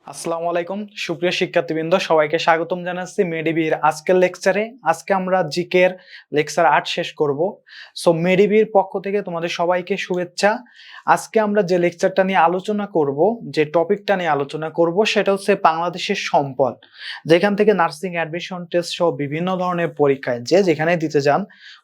আসসালামু আলাইকুম সুপ্রিয় শিক্ষার্থীবৃন্দ, সবাইকে স্বাগতম জানাচ্ছি মেডিবির আজকের লেকচারে। আজকে আমরা জিকের লেকচার 8 শেষ করব। সো মেডিবির পক্ষ থেকে তোমাদের সবাইকে শুভেচ্ছা। আজকে আমরা যে লেকচারটা নিয়ে আলোচনা করব, যে টপিকটা নিয়ে আলোচনা করব, সেটা হচ্ছে বাংলাদেশের সম্পদ। যেখান থেকে নার্সিং অ্যাডমিশন টেস্ট সহ বিভিন্ন ধরনের পরীক্ষায় যেখানে দিতে যান,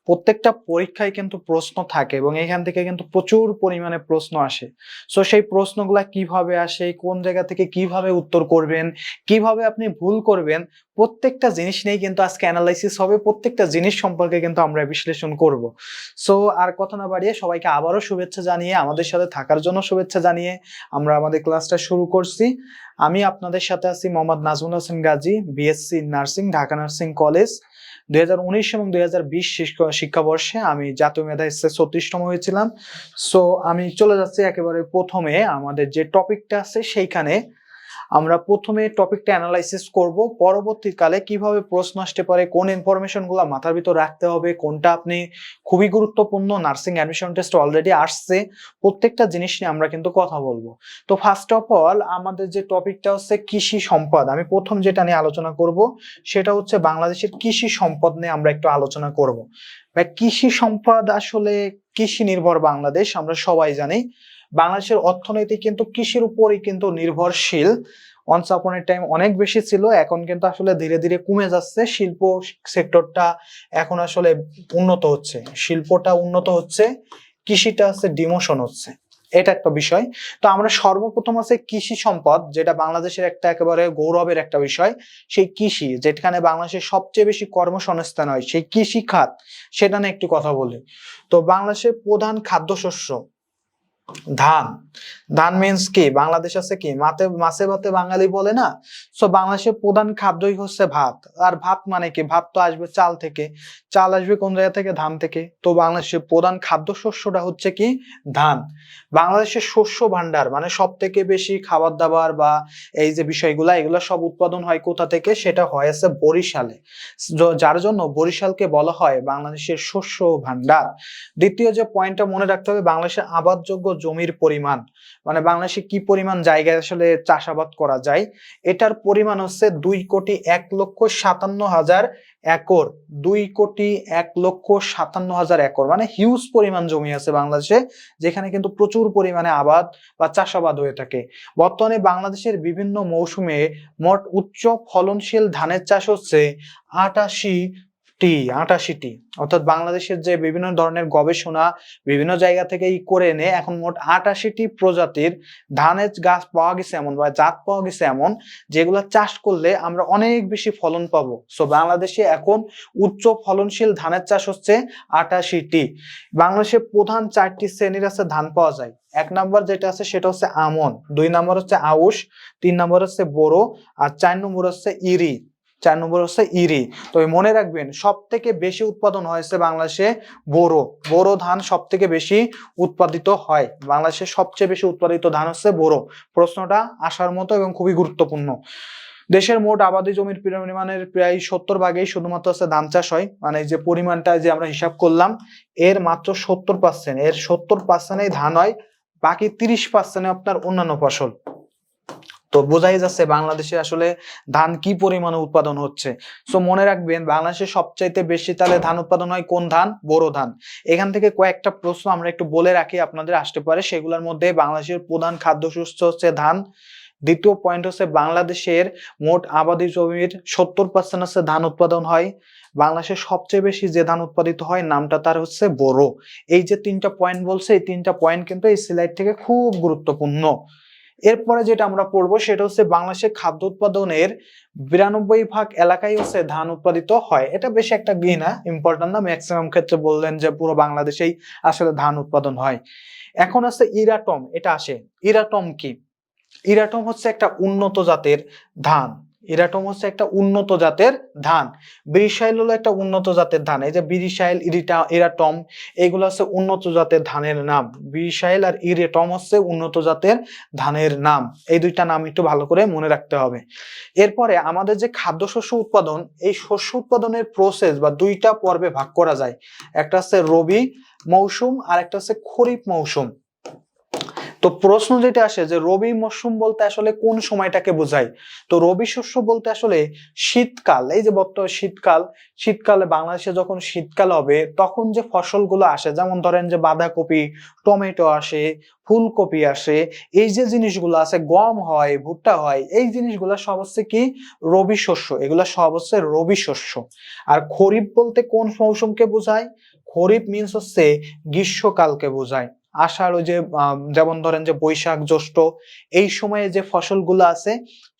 প্রত্যেকটা পরীক্ষায় কিন্তু প্রশ্ন থাকে এবং এখান থেকে কিন্তু প্রচুর পরিমাণে প্রশ্ন আসে। সো সেই প্রশ্নগুলা কিভাবে আসে, কোন জায়গা থেকে কিভাবে উত্তর করবেন, কিভাবে আপনি ভুল করবেন, প্রত্যেকটা জিনিস নিয়ে কিন্তু আজকে অ্যানালাইসিস হবে। প্রত্যেকটা জিনিস সম্পর্কে কিন্তু আমরা বিশ্লেষণ করব। সো আর কথা না বাড়িয়ে সবাইকে আবারও শুভেচ্ছা জানিয়ে, আমাদের সাথে থাকার জন্য শুভেচ্ছা জানিয়ে আমরা আমাদের ক্লাসটা শুরু করছি। আমি আপনাদের সাথে আছি Mohammad Nazmul Hossain Gazi, BSc nursing, Dhaka nursing college. 2019 এবং 2020 শিক্ষাবর্ষে আমি জাতীয় মেধা এসএসসি 36তম হয়েছিলাম। সো আমি চলে যাচ্ছি একেবারে প্রথমে আমাদের যে টপিকটা আছে সেইখানে। আমরা প্রথমে টপিকটা অ্যানালাইসিস করব, পরবর্তীকালে কিভাবে প্রশ্ন আসতে পারে, কোন ইনফরমেশন গুলো মাথার ভিতর রাখতে হবে, কোনটা আপনি খুবই গুরুত্বপূর্ণ, নার্সিং অ্যাডমিশন টেস্ট অলরেডি আসছে, প্রত্যেকটা জিনিস নিয়ে আমরা কিন্তু কথা বলবো। তো ফার্স্ট অফ অল আমাদের যে টপিকটা হচ্ছে কৃষি সম্পদ। আমি প্রথম যেটা নিয়ে আলোচনা করব সেটা হচ্ছে বাংলাদেশের কৃষি সম্পদ নিয়ে আমরা একটু আলোচনা করব। কৃষি সম্পদ আসলে কৃষি নির্ভর বাংলাদেশ, আমরা সবাই জানি। বাংলাদেশের অর্থনীতি কিন্তু কৃষির উপরই কিন্তু নির্ভরশীল। ওয়ান্স আপন এ টাইম অনেক বেশি ছিল, এখন কিন্তু আসলে ধীরে ধীরে কমে যাচ্ছে। শিল্প সেক্টরটা এখন আসলে উন্নত হচ্ছে, শিল্পটা উন্নত হচ্ছে, কৃষিটা হচ্ছে ডিমোশন হচ্ছে, এটা একটা বিষয়। তো আমরা সর্বপ্রথম আছে কৃষি সম্পদ, যেটা বাংলাদেশের একটা একেবারে গৌরবের একটা বিষয়। সেই কৃষি, যেখানে বাংলাদেশের সবচেয়ে বেশি কর্মসংস্থান হয়, সেই কৃষি খাত, সেটা নিয়ে একটু কথা বলি। তো বাংলাদেশের প্রধান খাদ্যশস্য ধান। ধান মিন্স কি, বাংলাদেশ আছে কি মাছে ভাতে বাঙালি বলে না। সো বাংলাদেশের প্রধান খাদ্যই হচ্ছে ভাত। আর ভাত মানে কি, ভাত তো আসবে চাল থেকে। চাল আসবে কোন জায়গা থেকে? ধান থেকে। তো বাংলাদেশের প্রধান খাদ্যশস্যটা হচ্ছে কি? ধান। বাংলাদেশের শস্য ভান্ডার, মানে সব থেকে বেশি খাবার দাবার বা এই যে বিষয়গুলা, এগুলা সব উৎপাদন হয় কোথা থেকে? সেটা হয় আছে বরিশালে। যার জন্য বরিশালকে বলা হয় বাংলাদেশের শস্য ভান্ডার। দ্বিতীয় যে পয়েন্টটা মনে রাখতে হবে, বাংলাদেশের আবাদযোগ্য জমির পরিমাণ, মানে বাংলাদেশে কি পরিমাণ জায়গায় আসলে চাষাবাদ করা যায়, এটার পরিমাণ হচ্ছে 2,57,000 একর। 2,57,000 একর, মানে হিউজ পরিমাণ জমি আছে বাংলাদেশে, যেখানে কিন্তু প্রচুর পরিমাণে আবাদ বা চাষাবাদ হয়ে থাকে। বর্তমানে বাংলাদেশের বিভিন্ন মৌসুমে মোট উচ্চ ফলনশীল ধানের চাষ হচ্ছে 88টি। অর্থাৎ বাংলাদেশের যে বিভিন্ন ধরনের গবেষণা বিভিন্ন জায়গা থেকে করে এনে এখন মোট 88টি প্রজাতির ধানের গাছ পাওয়া গেছে এমন, বা জাত পাওয়া গেছে এমন, যেগুলো চাষ করলে আমরা অনেক বেশি ফলন পাবো। সো বাংলাদেশে এখন উচ্চ ফলনশীল ধানের চাষ হচ্ছে 88টি। বাংলাদেশের প্রধান 4টি শ্রেণীর আছে ধান পাওয়া যায়। 1 নম্বর যেটা আছে সেটা হচ্ছে আমন, 2 নম্বর হচ্ছে আউশ, 3 নম্বর হচ্ছে বোরো, আর 4 নম্বর হচ্ছে ইরি। 4 নম্বর হচ্ছে ইরি। তো মনে রাখবেন, সব থেকে বেশি উৎপাদন হয়েছে বাংলাদেশে বোরো। বোরো ধান সব থেকে বেশি উৎপাদিত হয় বাংলাদেশে, সবচেয়ে বেশি উৎপাদিত ধান হচ্ছে বোরো। প্রশ্নটা আসার মতো এবং খুবই গুরুত্বপূর্ণ। দেশের মোট আবাদি জমির পরিমাণের প্রায় 70 ভাগেই শুধুমাত্র হচ্ছে ধান চাষ হয়। মানে যে পরিমাণটা যে আমরা হিসাব করলাম, এর মাত্র 70%, এর 70%এই ধান হয়, বাকি 30% আপনার অন্যান্য ফসল। তো বোঝাই যাচ্ছে বাংলাদেশে আসলে ধান কি পরিমাণে উৎপাদন হচ্ছে। সো মনে রাখবেন, বাংলাদেশে সবচাইতে বেশি তাহলে ধান উৎপাদন হয় কোন ধান? বোরো ধান। এখান থেকে কয়েকটা প্রশ্ন আমরা একটু বলে রাখি, আপনাদের আসতে পারে। সেগুলোর মধ্যে বাংলাদেশের প্রধান খাদ্যশস্য হচ্ছে ধান। দ্বিতীয় পয়েন্ট হচ্ছে বাংলাদেশের মোট আবাদি জমির 70% হচ্ছে ধান উৎপাদন হয়। বাংলাদেশের সবচেয়ে বেশি যে ধান উৎপাদিত হয় নামটা তার হচ্ছে বোরো। এই যে 3টা পয়েন্ট বলছে, এই 3টা পয়েন্ট কিন্তু এই স্লাইড থেকে খুব গুরুত্বপূর্ণ। এরপরে যেটা আমরা পড়বো সেটা হচ্ছে বাংলাদেশের খাদ্য উৎপাদনের 92 ভাগ এলাকায় হচ্ছে ধান উৎপাদিত হয়। এটা বেশি একটা না ইম্পর্টেন্ট না, ম্যাক্সিমাম ক্ষেত্রে বললেন যে পুরো বাংলাদেশেই আসলে ধান উৎপাদন হয়। এখন আছে ইরাটম, এটা আসে। ইরাটম কি? ইরাটম হচ্ছে একটা উন্নত জাতের ধান। ইরাটম হচ্ছে একটা উন্নত জাতের ধান। বিরিশাইল হলো একটা উন্নত জাতের ধান। এই যে বিরিশাইল, ইরাটম, এগুলো হচ্ছে উন্নত জাতের ধানের নাম। বিরিশাইল আর ইরাটম হচ্ছে উন্নত জাতের ধানের নাম। এই দুইটা নাম একটু ভালো করে মনে রাখতে হবে। এরপরে আমাদের যে খাদ্যশস্য উৎপাদন, এই শস্য উৎপাদনের প্রসেস বা দুইটা পর্বে ভাগ করা যায়। একটা হচ্ছে রবি মৌসুম আর একটা হচ্ছে খরিফ মৌসুম। তো প্রশ্ন যেটা আসে যে রবি মৌসুম বলতে আসলে কোন সময়টাকে বোঝায়, তো রবি শস্য বলতে আসলে শীতকাল, এই যে বর্তমান শীতকালে বাংলাদেশে যখন শীতকাল হবে তখন যে ফসলগুলো আসে, যেমন ধরেন যে বাঁধাকপি, টমেটো আসে, ফুলকপি আসে, এই যে জিনিসগুলো আছে, গম হয়, ভুট্টা হয়, এই জিনিসগুলো সব হচ্ছে কি রবি শস্য, এগুলা সব হচ্ছে রবি শস্য। আর খরিফ বলতে কোন মৌসুমকে বোঝায়, খরিফ মিন্স হচ্ছে গ্রীষ্মকালকে বোঝায়। আষাঢ়, ওই যে যেমন ধরেন যে বৈশাখ জ্যৈষ্ঠ, এই সময়ে যে ফসলগুলো আছে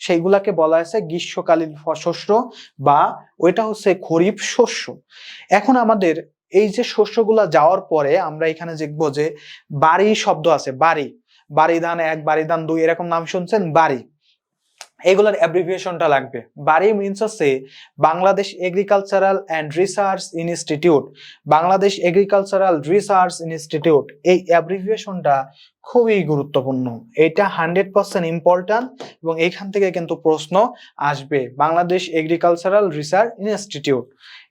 সেইগুলাকে বলা হয়েছে গ্রীষ্মকালীন শস্য বা ওইটা হচ্ছে খরিফ শস্য। এখন আমাদের এই যে শস্যগুলা যাওয়ার পরে আমরা এখানে দেখবো যে বাড়ি শব্দ আছে, বাড়ি, বাড়ি ধান 1, বাড়ি ধান 2, এরকম নাম শুনছেন, বাড়ি, এগুলোর অ্যাব্রিভিয়েশনটা লাগবে। বাড়ি মিন্স হচ্ছে Bangladesh agricultural and research institute, Bangladesh agricultural research institute, এই অ্যাব্রিভিয়েশনটা খুবই গুরুত্বপূর্ণ, এটা 100% ইম্পর্টেন্ট এবং এইখান থেকে কিন্তু প্রশ্ন আসবে, বাংলাদেশ এগ্রিকালচারাল রিসার্চ ইনস্টিটিউট।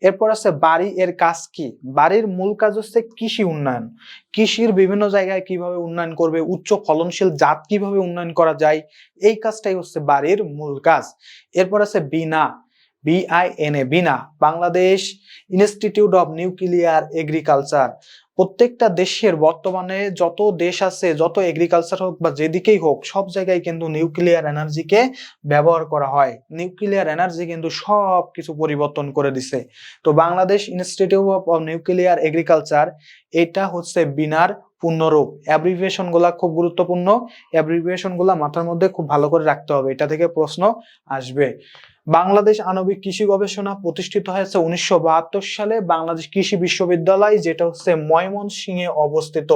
এরপর আছে বাড়ি, এর কাজ কি, বাড়ির মূল কাজ হচ্ছে কৃষি উন্নয়ন, কৃষির বিভিন্ন জায়গায় কিভাবে উন্নয়ন করবে, উচ্চ ফলনশীল জাত কিভাবে উন্নয়ন করা যায়, এই কাজটাই হচ্ছে বাড়ির মূল কাজ। এরপর আছে বিনা, BINA, Veena, Bangladesh institute of nuclear agriculture. প্রত্যেকটা দেশের বর্তমানে যত দেশ আছে, যত এগ্রিকালচার হোক বা যেদিকেই হোক, সব জায়গায় কিন্তু নিউক্লিয়ার এনার্জিকে ব্যবহার করা হয়। নিউক্লিয়ার এনার্জি কিন্তু সব কিছু পরিবর্তন করে দিছে। তো Bangladesh institute of nuclear agriculture, এটা হচ্ছে বিনার পূর্ণরূপ। অ্যাব্রিভিয়েশন গুলা খুব গুরুত্বপূর্ণ, অ্যাব্রিভিয়েশন গুলা মাথার মধ্যে খুব ভালো করে রাখতে হবে, এটা থেকে প্রশ্ন আসবে। বাংলাদেশ আণবিক কৃষি গবেষণা প্রতিষ্ঠিত হয়েছে 1972 সালে, বাংলাদেশ কৃষি বিশ্ববিদ্যালয়, যেটা হচ্ছে ময়মনসিংহে অবস্থিত।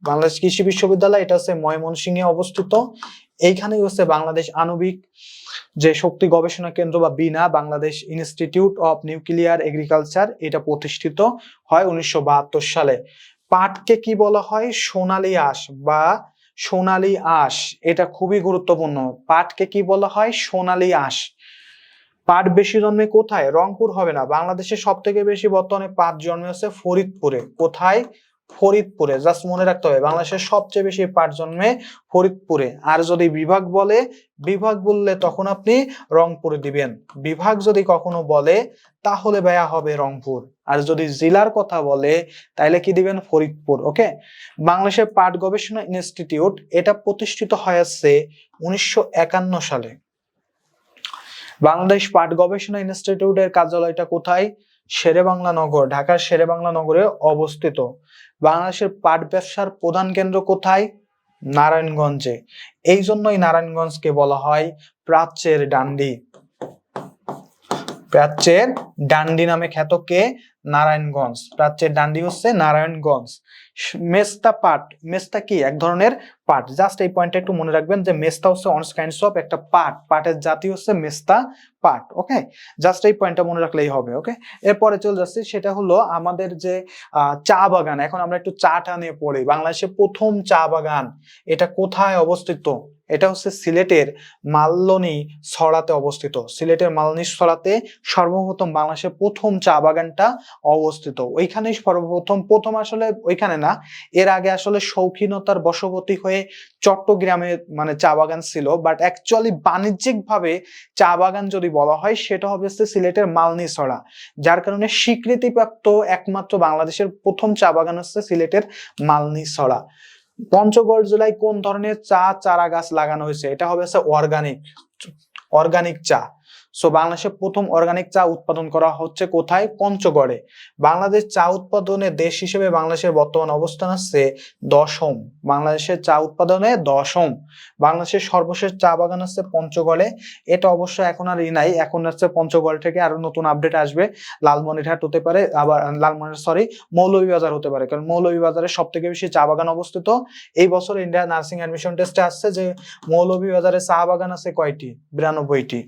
বাংলাদেশ কৃষি বিশ্ববিদ্যালয়, এটা হচ্ছে ময়মনসিংহে অবস্থিত। এইখানেই হচ্ছে বাংলাদেশ আণবিক যে শক্তি গবেষণা কেন্দ্র বা BINA, Bangladesh institute of nuclear agriculture, এটা প্রতিষ্ঠিত হয় 1972 সালে। পাটকে কি বলা হয়, সোনালী আঁশ বা সোনালী আঁশ, এটা খুবই গুরুত্বপূর্ণ। পাটকে কি বলা হয়, সোনালী আঁশ। পাট বেশি জন্মে কোথায়, রংপুর হবে না, বাংলাদেশে সব থেকে বেশি বর্তমানে পাট জন্মে হচ্ছে ফরিদপুরে। কোথায়, ফরিদপুরে, জাস্ট মনে রাখতে হবে, বাংলাদেশের সবচেয়ে বেশি পাট জন্মে ফরিদপুরে। আর যদি বিভাগ বলে, বিভাগ বললে তখন আপনি রংপুরে দিবেন, বিভাগ যদি কখনো বলে তাহলে ভাইয়া হবে রংপুর, আর যদি জেলার কথা বলে তাহলে কি দিবেন, ফরিদপুর। ওকে, বাংলাদেশের পাট গবেষণা ইনস্টিটিউট, এটা প্রতিষ্ঠিত হয়েছে 1951 সালে। বাংলাদেশ পাট গবেষণা ইনস্টিটিউটের কার্যালয়টা কোথায়, শেরেবাংলা নগর, ঢাকার শেরেবাংলা নগরে অবস্থিত। বাংলাদেশের পাট ব্যবসার প্রধান কেন্দ্র কোথায়, নারায়ণগঞ্জে। এই জন্যই নারায়ণগঞ্জকে বলা হয় প্রাচ্যের ডান্ডি, প্রাচ্যের ডান্ডি নামে খ্যাত কে, নারায়ণগঞ্জ, প্রাচ্যের ডান্ডি হচ্ছে নারায়ণগঞ্জ। মেস্তা পাট, মেস্তা কি, এক ধরনের পাট, জাস্ট এই পয়েন্টটা একটু মনে রাখবেন যে মেস্তা হচ্ছে অন কাইন্ডস অফ একটা পাট, পাটের জাতি হচ্ছে মেস্তা পাট। ওকে, জাস্ট এই পয়েন্টটা মনে রাখলেই হবে। ওকে, এরপরে চলে যাচ্ছি, সেটা হলো আমাদের যে চা বাগান। এখন আমরা একটু চাটা নিয়ে পড়ি। বাংলাদেশের প্রথম চা বাগান, এটা কোথায় অবস্থিত, এটা হচ্ছে সিলেটের মালনী ছড়াতে অবস্থিত। সিলেটের মালনী ছড়াতে সর্বপ্রথম বাংলাদেশের প্রথম চা বাগানটা অবস্থিত। ওইখানেই প্রথম আসলে ওইখানে না, এর আগে আসলে শৌখিনতার বশবর্তী হয়ে চট্টগ্রামে মানে চা বাগান ছিল, বাট অ্যাকচুয়ালি বাণিজ্যিক ভাবে চা বাগান যদি বলা হয় সেটা হবে সিলেটের মালনী ছড়া, যার কারণে স্বীকৃতিপ্রাপ্ত একমাত্র বাংলাদেশের প্রথম চা বাগান হচ্ছে সিলেটের মালনী ছড়া। পঞ্চগড় জেলায় কোন ধরনের চা চারা গাছ লাগানো হয়েছে, এটা হবে অর্গানিক চা। সো বাংলাদেশের প্রথম অর্গানিক চা উৎপাদন করা হচ্ছে কোথায়, পঞ্চগড়ে। বাংলাদেশ চা উৎপাদনে দেশ হিসেবে বাংলাদেশের বর্তমান অবস্থান আছে 10ম, বাংলাদেশের চা উৎপাদনে 10ম। বাংলাদেশের সর্বশেষ চা বাগান আছে পঞ্চগড়ে, এটা অবশ্য এখন আর নাই, এখন হচ্ছে পঞ্চগড় থেকে আরো নতুন আপডেট আসবে, লালমনিরহাট হতে পারে, আবার মৌলভীবাজার হতে পারে, কারণ মৌলভীবাজারে সব থেকে বেশি চা বাগান অবস্থিত। এই বছর ইন্ডিয়া নার্সিং অ্যাডমিশন টেস্টে আসছে যে মৌলভীবাজারে চা বাগান আছে কয়টি, 92টি।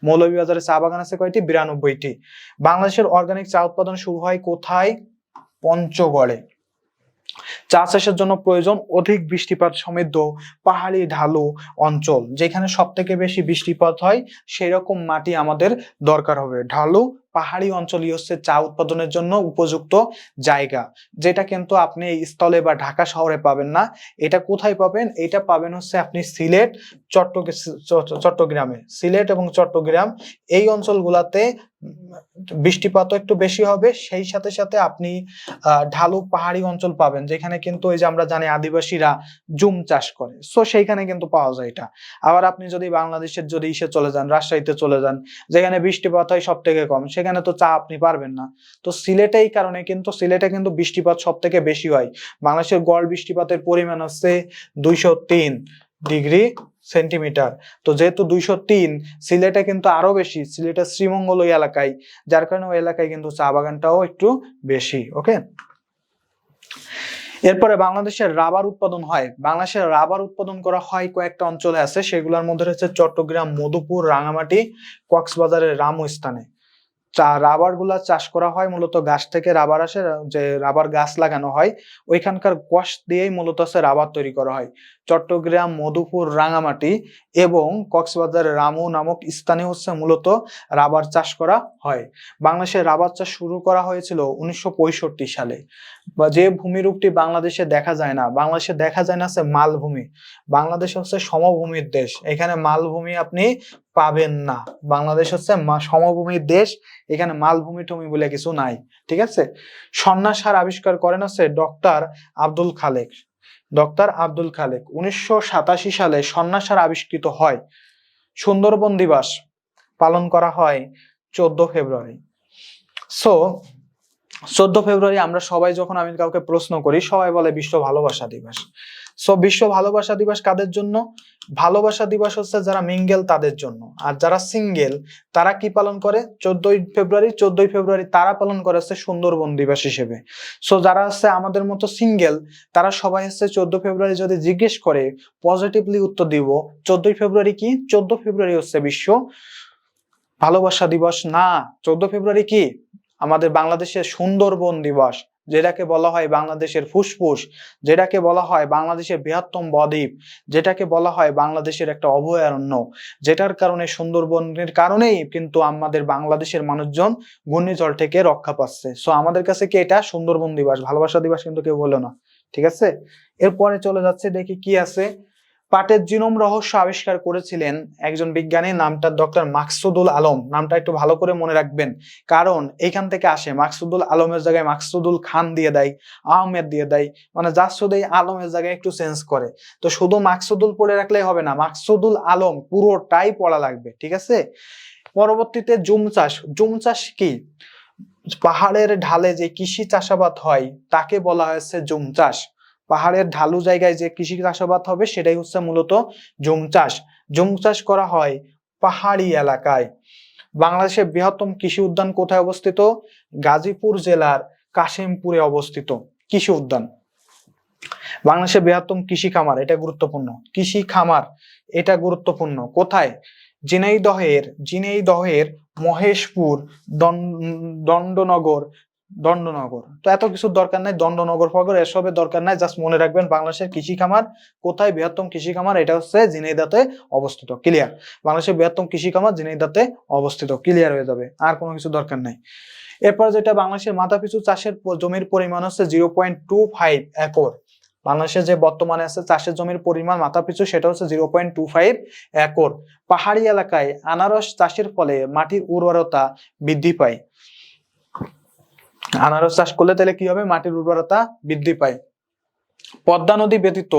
মৌলভীবাজারে চা বাগান আছে কয়টি, 92টি। বাংলাদেশের অর্গানিক চা উৎপাদন শুরু হয় কোথায়, পঞ্চগড়ে। চা চাষের জন্য প্রয়োজন অধিক বৃষ্টিপাত সমৃদ্ধ পাহাড়ি ঢালু অঞ্চল, যেখানে সব থেকে বেশি বৃষ্টিপাত হয় সেরকম মাটি আমাদের দরকার হবে। ঢালু পাহাড়ি অঞ্চলই হচ্ছে চা উৎপাদনের জন্য উপযুক্ত জায়গা, যেটা কিন্তু আপনি স্থলে বা ঢাকা শহরে পাবেন না। এটা কোথায় পাবেন? এটা পাবেন হচ্ছে আপনি সিলেট, চট্টগ্রামে। সিলেট এবং চট্টগ্রাম এই অঞ্চলগুলাতে বৃষ্টিপাতও একটু বেশি হবে, সেই সাথে সাথে আপনি ঢালু পাহাড়ি অঞ্চল পাবেন, যেখানে কিন্তু এই যে আমরা জানি আদিবাসীরা জুম চাষ করে, সো সেইখানে কিন্তু পাওয়া যায় এটা। আবার আপনি যদি বাংলাদেশের যদি ইসে চলে যান, রাজশাহীতে চলে যান, যেখানে বৃষ্টিপাত হয় সব থেকে কম, সেখানে তো চা আপনি পারবেন না। তো সিলেটে এই কারণে কিন্তু সিলেটে কিন্তু বৃষ্টিপাত সব থেকে বেশি হয়। বাংলাদেশের গড় বৃষ্টিপাতের পরিমাণ হচ্ছে 203 ডিগ্রি সেন্টিমিটার। তো যেহেতু 203, সিলেটে কিন্তু আরো বেশি, সিলেটের শ্রীমঙ্গল ওই এলাকায়, যার কারণে ওই এলাকায় কিন্তু চা বাগানটাও একটু বেশি। ওকে, এরপরে বাংলাদেশের রাবার উৎপাদন হয়। বাংলাদেশের রাবার উৎপাদন করা হয় কয়েকটা অঞ্চলে আছে, সেগুলোর মধ্যে রয়েছে চট্টগ্রাম, মধুপুর, রাঙামাটি, কক্সবাজারের রামু স্থানে। রাবার গুলা চাষ করা হয় মূলত গাছ থেকে রাবার আসে, যে রাবার গাছ লাগানো হয় ওইখানকার কোষ দিয়েই মূলত রাবার তৈরি করা হয়। চট্টগ্রাম, মধুপুর, রাঙামাটি এবং কক্সবাজারের রামু নামক স্থানে হচ্ছে মূলত রাবার চাষ করা হয়। বাংলাদেশে রাবার চাষ শুরু করা হয়েছিল 1965 সালে। বা যে ভূমিরূপটি বাংলাদেশে দেখা যায় না, বাংলাদেশে দেখা যায় না হচ্ছে মালভূমি। বাংলাদেশ হচ্ছে সমভূমির দেশ, এখানে মালভূমি আপনি পাবেন না। বাংলাদেশ হচ্ছে সমভূমির দেশ, এখানে মালভূমি টমি বলে কিছু নাই। ঠিক আছে, সন্ন্যাস সার আবিষ্কার করেন হচ্ছে ডক্টর আব্দুল খালেক। ডক্টর আব্দুল খালেক 1987 সালে সন্ন্যাস সার আবিষ্কৃত হয়। সুন্দরবন দিবস পালন করা হয় 14 ফেব্রুয়ারি। সো 14 ফেব্রুয়ারি আমরা সবাই যখন আমি কাউকে প্রশ্ন করি, সবাই বলে বিশ্ব ভালোবাসা দিবস। সো বিশ্ব ভালোবাসা দিবস কাদের জন্য? ভালোবাসা দিবস হচ্ছে যারা মিঙ্গেল তাদের জন্য, আর যারা সিঙ্গেল তারা কি পালন করে 14 ফেব্রুয়ারি? 14 ফেব্রুয়ারি তারা পালন করে হচ্ছে সুন্দরবন দিবস হিসেবে। সো যারা হচ্ছে আমাদের মতো সিঙ্গেল, তারা সবাই হচ্ছে 14 ফেব্রুয়ারি যদি জিজ্ঞেস করে পজিটিভলি উত্তর দিব 14 ফেব্রুয়ারি কি? 14 ফেব্রুয়ারি হচ্ছে বিশ্ব ভালোবাসা দিবস না। 14 ফেব্রুয়ারি কি? আমাদের বাংলাদেশের সুন্দরবন দিবস, যেটাকে বলা হয় বাংলাদেশের ফুসফুস, যেটাকে বলা হয় বাংলাদেশের বৃহত্তম বদ্বীপ, যেটাকে বলা হয় বাংলাদেশের একটা অভয়ারণ্য, যেটার কারণে সুন্দরবনের কারণেই কিন্তু আমাদের বাংলাদেশের মানুষজন ঘূর্ণিঝড় থেকে রক্ষা পাচ্ছে। সো আমাদের কাছে কি এটা সুন্দরবন দিবস, ভালোবাসা দিবস কিন্তু কেউ বলে না। ঠিক আছে, এরপরে চলে যাচ্ছে, দেখি কি আছে। পাটের জিনোম রহস্য আবিষ্কার করেছিলেন একজন বিজ্ঞানী, নামটা ডক্টর মাকসুদুল আলম। নামটা একটু ভালো করে মনে রাখবেন, কারণ এইখান থেকে আসে। মাকসুদুল আলমের জায়গায় মাকসুদুল খান দিয়ে দেয়, আহমেদ দিয়ে দেয়, মানে যার শুধু আলমের জায়গায় একটু চেঞ্জ করে। তো শুধু মাকসুদুল পড়ে রাখলেই হবে না, মাকসুদুল আলম পুরোটাই পড়া লাগবে। ঠিক আছে, পরবর্তীতে জুম চাষ। জুম চাষ কি? পাহাড়ের ঢালে যে কৃষি চাষাবাদ হয় তাকে বলা হয়েছে জুম চাষ। পাহাড়ের ঢালু জায়গায় যে কৃষি চাষাবাদ হবে সেটাই হচ্ছে মূলত জুম চাষ। জুম চাষ করা হয় পাহাড়ি এলাকায়। বাংলাদেশের বৃহত্তম কৃষি উদ্যান কোথায় অবস্থিত? গাজীপুর জেলার কাশিমপুরে অবস্থিত কৃষি উদ্যান। বাংলাদেশের বৃহত্তম কৃষি খামার, এটা গুরুত্বপূর্ণ। কৃষি খামার এটা গুরুত্বপূর্ণ কোথায়? ঝিনাইদহের মহেশপুর, দণ্ডনগর। তো এত কিছু দরকার নাই, দণ্ডনগর ফগর এসবের দরকার নাই, জাস্ট মনে রাখবেন বাংলাদেশের কৃষি খামার কোথায়, বৃহত্তম কৃষি খামার এটা হচ্ছে ঝিনাইদহে অবস্থিত। ক্লিয়ার? বাংলাদেশের বৃহত্তম কৃষি খামার ঝিনাইদহে অবস্থিত, ক্লিয়ার হয়ে যাবে, আর কোনো কিছু দরকার নাই। এরপর যেটা, বাংলাদেশের মাথাপিছু চাষের জমির পরিমাণ হচ্ছে 0.25 একর। বাংলাদেশে যে বর্তমানে আছে চাষের জমির পরিমাণ মাথাপিছু, সেটা হচ্ছে 0.25 একর। পাহাড়ি এলাকায় আনারস চাষের ফলে মাটির উর্বরতা বৃদ্ধি পায়। আনারস চাষ করলে তাহলে কি হবে? মাটির উর্বরতা বৃদ্ধি পায়। পদ্মা নদী ব্যতীত,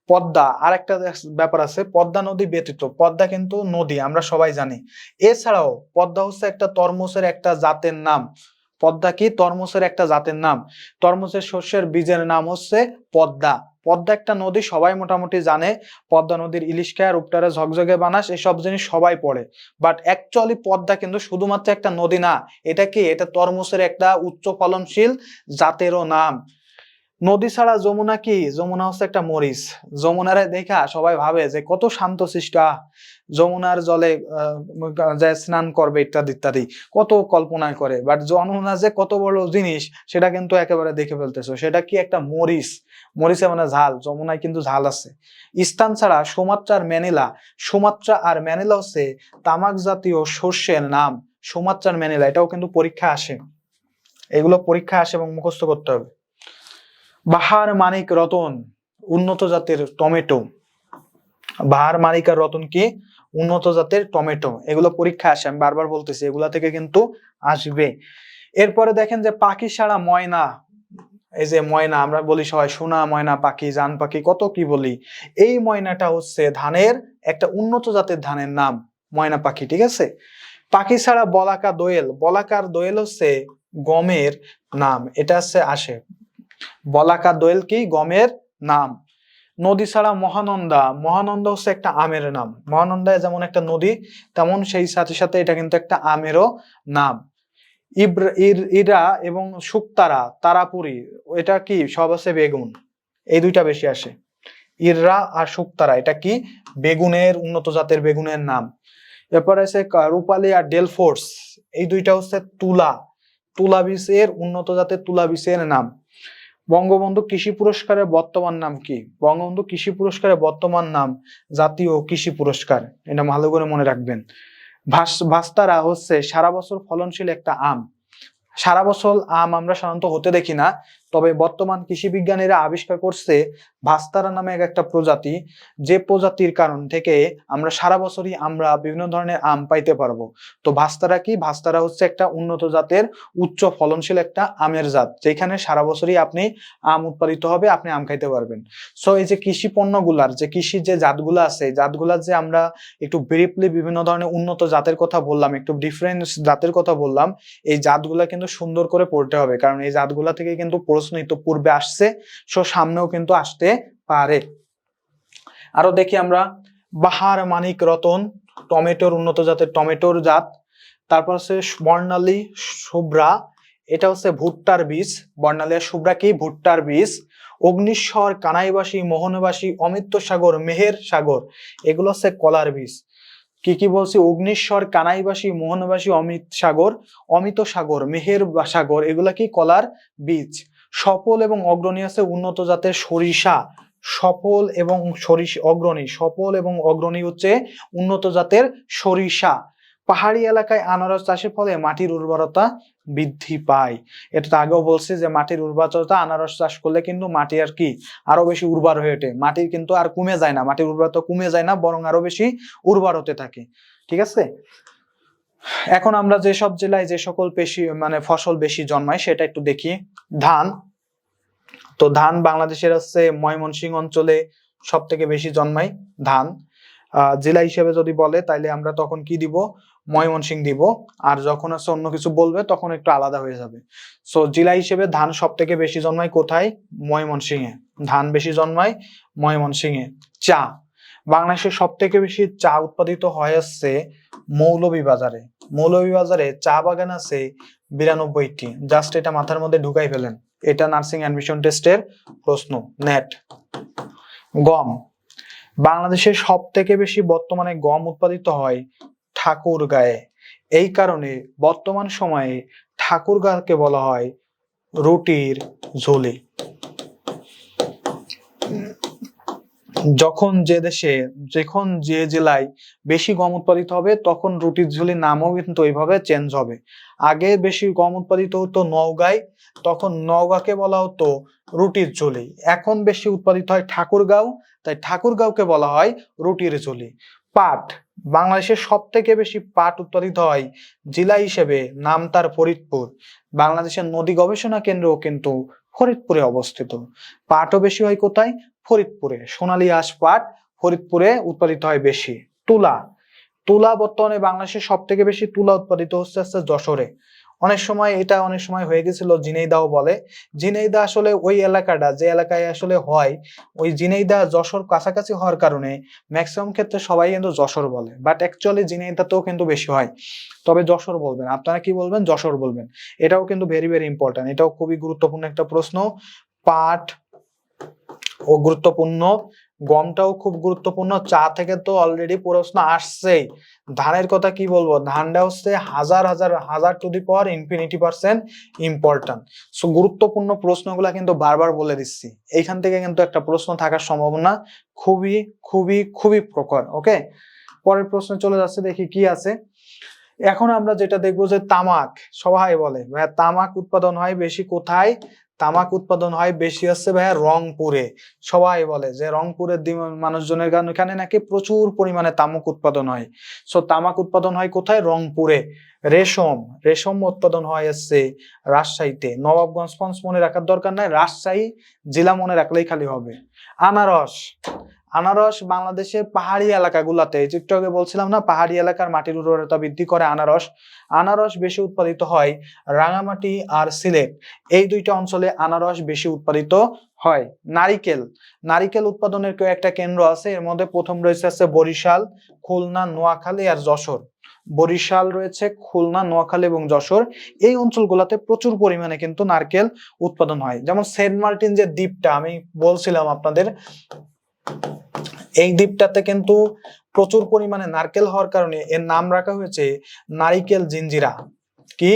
পদ্মা আর একটা ব্যাপার আছে, পদ্মা নদী ব্যতীত, পদ্মা কিন্তু নদী আমরা সবাই জানি, এছাড়াও পদ্মা হচ্ছে একটা তরমুজের একটা জাতের নাম। পদ্মা কি? তরমুজের একটা জাতের নাম। তরমুজের শস্যের বীজের নাম হচ্ছে পদ্মা। পদ্মা একটা নদী, সবাই মোটামুটি জানে। পদ্মা নদীর ইলিশ খায়, রূপটারে ঝকঝকে বানাস, এসব জিনিস সবাই পড়ে। বাট অ্যাকচুয়ালি পদ্মা কিন্তু শুধুমাত্র একটা নদী না, এটা কি? এটা তরমুজের একটা উচ্চ ফলনশীল জাতেরও নাম। নদী ছাড়া যমুনা কি? যমুনা হচ্ছে একটা মরিচ। যমুনারে দেখা সবাই ভাবে যে কত শান্তশিষ্ট, যমুনার জলে যে স্নান করবে ইত্যাদি ইত্যাদি কত কল্পনায় করে, বাট যমুনা যে কত বড় জিনিস সেটা কিন্তু একেবারে দেখে ফেলতেছো। সেটা কি? একটা মরিচ। মরিচে মানে ঝাল, যমুনায় কিন্তু ঝাল আছে। স্থান ছাড়া সুমাত্রা আর ম্যানিলা। সুমাত্রা আর ম্যানিলা হচ্ছে তামাক জাতীয় শস্যের নাম। সুমাত্রা আর ম্যানিলা, এটাও কিন্তু পরীক্ষা আসে, এগুলো পরীক্ষা আসে এবং মুখস্থ করতে হবে। বাহার, মানিক, রতন উন্নত জাতের টমেটো। বাহার, মানিক আর রতন কি? উন্নত জাতের টমেটো। এগুলো পরীক্ষা আসে, আমি বারবার বলতেছি, এগুলা থেকে কিন্তু আসবে। এরপরে দেখেন যে পাখি ছাড়া ময়না। এই যে ময়না আমরা বলি সবাই, সোনা ময়না পাখি, জান পাখি, কত কি বলি। এই ময়নাটা হচ্ছে ধানের একটা উন্নত জাতের ধানের নাম, ময়না পাখি, ঠিক আছে। পাখি ছাড়া বলাকা দোয়েল। বলাকার দোয়েল হচ্ছে গমের নাম, এটা হচ্ছে আসে। বলাকা দোয়েল কি? গমের নাম। নদী ছাড়া মহানন্দা। মহানন্দা হচ্ছে একটা আমের নাম। মহানন্দা যেমন একটা নদী, তেমন সেই সাথে সাথে এটা কিন্তু একটা আমেরও নাম। ইরা এবং শুকতারা, তারাপুরি, এটা কি? সব আছে বেগুন, এই দুইটা বেশি আসে। ইররা আর শুকতারা, এটা কি? বেগুনের, উন্নত জাতের বেগুনের নাম। এরপর আছে রূপালী আর ডেলফোর্স, এই দুইটা হচ্ছে তুলা, তুলা বীজের, উন্নত জাতের তুলা বীজের নাম। বঙ্গবন্ধু কৃষি পুরস্কারের বর্তমান নাম কি? বঙ্গবন্ধু কৃষি পুরস্কারের বর্তমান নাম জাতীয় কৃষি পুরস্কার, এটা ভালো করে মনে রাখবেন। ভাস্তারা হচ্ছে সারা বছর ফলনশীল একটা আম। সারা বছর আম আমরা সাধারণত হতে দেখি না, তবে বর্তমান কৃষি বিজ্ঞানীরা আবিষ্কার করছে ভাস্তারা নামে একটা প্রজাতি, যে প্রজাতির কারণ থেকে আমরা সারা বছরই আমরা বিভিন্ন ধরনের আম পাইতে পারবো। তো ভাস্তারা কি? ভাস্তারা হচ্ছে একটা উন্নত জাতের উচ্চ ফলনশীল একটা আমের জাত, যেখানে সারা বছরই আপনি আম উৎপাদিত হবে, আপনি আম খাইতে পারবেন। সো এই যে কৃষি পণ্যগুলার যে কৃষির যে জাতগুলো আছে, জাতগুলার যে আমরা একটু ব্রিফলি বিভিন্ন ধরনের উন্নত জাতের কথা বললাম, একটু ডিফারেন্ট জাতের কথা বললাম, এই জাতগুলা কিন্তু সুন্দর করে পড়তে হবে, কারণ এই জাতগুলা থেকে কিন্তু প্রশ্ন পূর্বে আসছে, সো সামনেও কিন্তু আসতে পারে। আরো দেখি আমরা, বাহার, মানিক, রতন টমেটোর, উন্নত জাতের টমেটোর জাত। তারপর হচ্ছে বর্ণালী শুভ্রা, এটা হচ্ছে ভুট্টার বীজ। বর্ণালী আর শুভ্রা কি? ভুট্টার বীজ। অগ্নিশ্বর, কানাইবাসী, মোহনবাসী, অমৃত সাগর, মেহের সাগর, এগুলো হচ্ছে কলার বীজ। কি কি বলছি? অগ্নিশ্বর, কানাইবাসী, মোহনবাসী, অমিত সাগর, অমিত সাগর, মেহের সাগর, এগুলা কি? কলার বীজ। সফল এবং অগ্রণী আছে উন্নত জাতের সরিষা। সফল এবং সরিষা অগ্রণী, সফল এবং অগ্রণী হচ্ছে উন্নত জাতের সরিষা। পাহাড়ি এলাকায় আনারস চাষের ফলে মাটির উর্বরতা বৃদ্ধি পায়। এটা তো আগেও বলছি যে মাটির উর্বরতা, আনারস চাষ করলে কিন্তু মাটি আর কি? আরো বেশি উর্বর হয়ে ওঠে। মাটির কিন্তু আর কমে যায় না, মাটির উর্বরতা কমে যায় না, বরং আরো বেশি উর্বর হতে থাকে, ঠিক আছে। এখন আমরা যেসব জেলায় যে সকল বেশি মানে ফসল বেশি জন্মায় সেটা একটু দেখি। ধান, তো ধান বাংলাদেশের হচ্ছে ময়মনসিংহ অঞ্চলে সব থেকে বেশি জন্মায় ধান। জেলা হিসেবে যদি বলে তাইলে আমরা তখন কি দিব? ময়মনসিংহ দিব। আর যখন হচ্ছে অন্য কিছু বলবে তখন একটু আলাদা হয়ে যাবে। সো জেলা হিসেবে ধান সব থেকে বেশি জন্মায় কোথায়? ময়মনসিংহে। ধান বেশি জন্মায় ময়মনসিংহে। চা, বাংলাদেশের সব থেকে বেশি চা উৎপাদিত হয় হচ্ছে মৌলভীবাজারে। মৌলভীবাজারে চা বাগান আছে 92টি। জাস্ট এটা মাথার মধ্যে ঢুকাই ফেলেন, এটা নার্সিং অ্যাডমিশন টেস্টের প্রশ্ন, নেট। গম, বাংলাদেশের সব থেকে বেশি বর্তমানে গম উৎপাদিত হয় ঠাকুরগাঁয়ে। এই কারণে বর্তমান সময়ে ঠাকুরগাঁকে বলা হয় রুটির ঝুলি। যখন যে জেলায় বেশি গম উৎপাদিত হবে তখন রুটির ঝুলির নামও কিন্তু ওইভাবে চেঞ্জ হবে। আগে বেশি গম উৎপাদিত হতো নওগাঁয়, তখন নওগাঁকে বলা হতো রুটির ঝুলি। এখন বেশি উৎপাদিত হয় ঠাকুরগাঁও, তাই ঠাকুরগাঁওকে বলা হয় রুটির ঝুলি। পাট, বাংলাদেশের সব থেকে বেশি পাট উৎপাদিত হয় জেলা হিসেবে নামতার ফরিদপুর। বাংলাদেশের নদী গবেষণা কেন্দ্র কিন্তু ফরিদপুরে অবস্থিত। পাটও বেশি হয় কোথায়? ফরিদপুরে। সোনালী আঁশ পাট ফরিদপুরে উৎপাদিত হয় বেশি। তুলা, তুলা বর্তমানে বাংলাদেশের সব থেকে বেশি তুলা উৎপাদিত হচ্ছে যশোরে। অনেক সময় হয়ে গেছিল ঝিনাইদহ বলে। ঝিনাইদহ আসলে ওই এলাকাটা যে এলাকায় আসলে হয়, ওই ঝিনাইদহ যশোর কাছাকাছি হওয়ার কারণে ম্যাক্সিমাম ক্ষেত্রে সবাই কিন্তু যশোর বলে, বাট অ্যাকচুয়ালি ঝিনাইদহতেও কিন্তু বেশি হয়। তবে যশোর বলবেন, আপনারা কি বলবেন? যশোর বলবেন। এটাও কিন্তু ভেরি ভেরি ইম্পর্টেন্ট, এটাও খুবই গুরুত্বপূর্ণ একটা প্রশ্ন। পাট ও গুরুত্বপূর্ণ, গমটাও খুব গুরুত্বপূর্ণ, চা থেকে তো অলরেডি প্রশ্ন আসছেই। ধানের কথা কি বলবো, ধানটা হচ্ছে হাজার হাজার হাজার to the power infinity% important. So গুরুত্বপূর্ণ প্রশ্নগুলা কিন্তু বারবার বলে দিচ্ছি, এইখান থেকে কিন্তু একটা প্রশ্ন থাকার সম্ভাবনা খুবই খুবই খুবই প্রখর। ওকে, পরের প্রশ্নে চলে যাচ্ছে, দেখি কি আছে। এখন আমরা যেটা দেখবো যে তামাক, সবাই বলে ভাইয়া তামাক উৎপাদন হয় বেশি কোথায়, তামাক উৎপাদন হয় বেশি হচ্ছে ভাইয়া রংপুরে। সবাই বলে যে রংপুরের মানুষজনের গান এখানে নাকি প্রচুর পরিমাণে তামাক উৎপাদন হয়। সো তামাক উৎপাদন হয় কোথায়, রংপুরে। রেশম, রেশম উৎপাদন হয় হচ্ছে রাজশাহীতে। নবাবগঞ্জ মনে রাখার দরকার নাই, রাজশাহী জেলা মনে রাখলেই খালি হবে। আনারস, আনারস বাংলাদেশের পাহাড়ি এলাকাগুলাতে, একটু আগে বলছিলাম না পাহাড়ি এলাকার মাটির উর্বরতা বৃদ্ধি করে আনারস। আনারস বেশি উৎপাদিত হয় রাঙামাটি আর সিলেট, এই দুইটা অঞ্চলে আনারস বেশি উৎপাদিত হয়। নারিকেল, নারিকেল উৎপাদনের একটা কেন্দ্র আছে, এর মধ্যে প্রথম রয়েছে বরিশাল, খুলনা, নোয়াখালী আর যশোর। বরিশাল রয়েছে, খুলনা, নোয়াখালী এবং যশোর, এই অঞ্চলগুলোতে প্রচুর পরিমাণে কিন্তু নারকেল উৎপাদন হয়। যেমন সেন্ট মার্টিন যে দ্বীপটা আমি বলছিলাম আপনাদের, এই দ্বীপটাতে কিন্তু প্রচুর পরিমাণে নারকেল হওয়ার কারণে এর নাম রাখা হয়েছে নারিকেল জিঞ্জিরা। কি,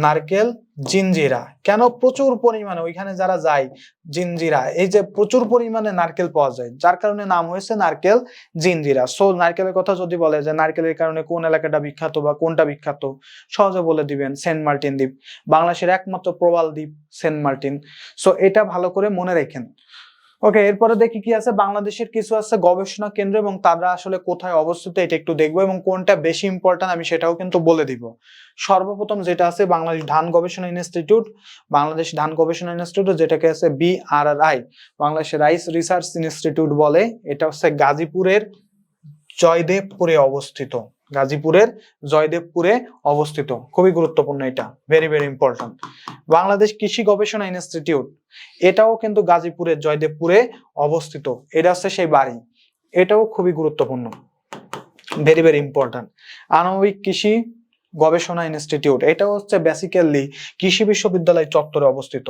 নারকেল জিঞ্জিরা। কেন, প্রচুর পরিমাণে ওইখানে যারা যায় জিঞ্জিরা, এই যে প্রচুর পরিমাণে নারকেল পাওয়া যায়, যার কারণে নাম হয়েছে নারকেল জিঞ্জিরা। সো নারকেলের কথা যদি বলে যে নারকেলের কারণে কোন এলাকাটা বিখ্যাত বা কোনটা বিখ্যাত, সহজে বলে দিবেন সেন্ট মার্টিন দ্বীপ, বাংলাদেশের একমাত্র প্রবাল দ্বীপ সেন্ট মার্টিন। সো এটা ভালো করে মনে রাখেন। ওকে, এরপরে দেখি কি আছে। বাংলাদেশের কিছু আছে গবেষণা কেন্দ্র এবং তারা আসলে কোথায় অবস্থিত এটা একটু দেখবো, এবং কোনটা বেশি ইম্পর্টেন্ট আমি সেটাও কিন্তু বলে দিব। সর্বপ্রথম যেটা আছে বাংলাদেশ ধান গবেষণা ইনস্টিটিউট, বাংলাদেশ ধান গবেষণা ইনস্টিটিউট, যেটাকে আছে BRRI, Bangladesh rice research institute বলে। এটা হচ্ছে গাজীপুরের জয়দেবপুরে অবস্থিত, গাজীপুরের জয়দেবপুরে অবস্থিত, খুবই গুরুত্বপূর্ণ, এটা ভেরি ভেরি ইম্পর্টেন্ট। বাংলাদেশ কৃষি গবেষণা ইনস্টিটিউট, এটাও কিন্তু গাজীপুরের জয়দেবপুরে অবস্থিত, এটা হচ্ছে সেই বাড়ি, এটাও খুবই গুরুত্বপূর্ণ, ভেরি ভেরি ইম্পর্টেন্ট। আণবিক কৃষি গবেষণা ইনস্টিটিউট, এটা হচ্ছে বেসিক্যালি কৃষি বিশ্ববিদ্যালয় চত্বরে অবস্থিত।